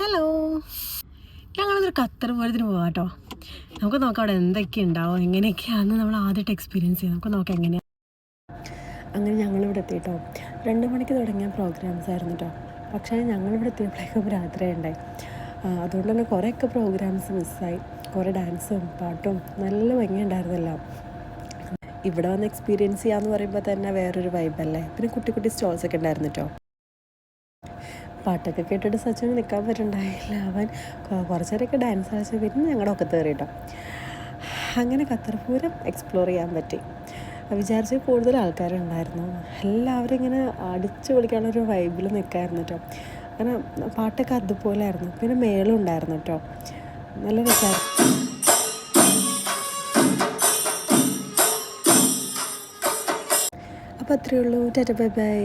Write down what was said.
Hello, ഞങ്ങളൊരു Qatar പൂരത്തിന് പോകാം കേട്ടോ. നമുക്ക് നോക്കാം അവിടെ എന്തൊക്കെ ഉണ്ടാവും, എങ്ങനെയൊക്കെയാണെന്ന് നമ്മൾ ആദ്യമായിട്ട് എക്സ്പീരിയൻസ് ചെയ്യാം. നമുക്ക് നോക്കാം എങ്ങനെയാണ്. അങ്ങനെ ഞങ്ങളിവിടെ എത്തിയിട്ടോ. 2 മണിക്ക് തുടങ്ങിയ പ്രോഗ്രാംസ് ആയിരുന്നു കേട്ടോ. പക്ഷേ ഞങ്ങളിവിടെ എത്തിയപ്പോഴേക്കും രാത്രി ഉണ്ടായി. അതുകൊണ്ട് തന്നെ കുറേയൊക്കെ പ്രോഗ്രാംസ് മിസ്സായി. കുറേ ഡാൻസും പാട്ടും നല്ല ഭംഗിയുണ്ടായിരുന്നല്ലോ. ഇവിടെ വന്ന് എക്സ്പീരിയൻസ് ചെയ്യാമെന്ന് പറയുമ്പോൾ തന്നെ വേറൊരു വൈബല്ലേ. പിന്നെ കുട്ടി കുട്ടി സ്റ്റോൾസൊക്കെ ഉണ്ടായിരുന്നു കേട്ടോ. പാട്ടൊക്കെ കേട്ടിട്ട് സച്ചിന് നിൽക്കാൻ പറ്റുന്നുണ്ടായില്ല. അവൻ കുറച്ച് നേരമൊക്കെ ഡാൻസ് കളിച്ച് പിന്നെ ഞങ്ങളുടെ ഒക്കെ കയറി കേട്ടോ. അങ്ങനെ ഖത്തർ പൂരം എക്സ്പ്ലോർ ചെയ്യാൻ പറ്റി. വിചാരിച്ച് കൂടുതൽ ആൾക്കാരുണ്ടായിരുന്നു. എല്ലാവരും ഇങ്ങനെ അടിച്ചു പൊളിക്കാനുള്ളൊരു വൈബിൽ നിൽക്കായിരുന്നു കേട്ടോ. അങ്ങനെ പാട്ടൊക്കെ അതുപോലെ ആയിരുന്നു. പിന്നെ മേളം ഉണ്ടായിരുന്നു കേട്ടോ. നല്ല രസമായിരുന്നു. അപ്പോൾ അത്രയേ ഉള്ളൂ. Tata bye bye.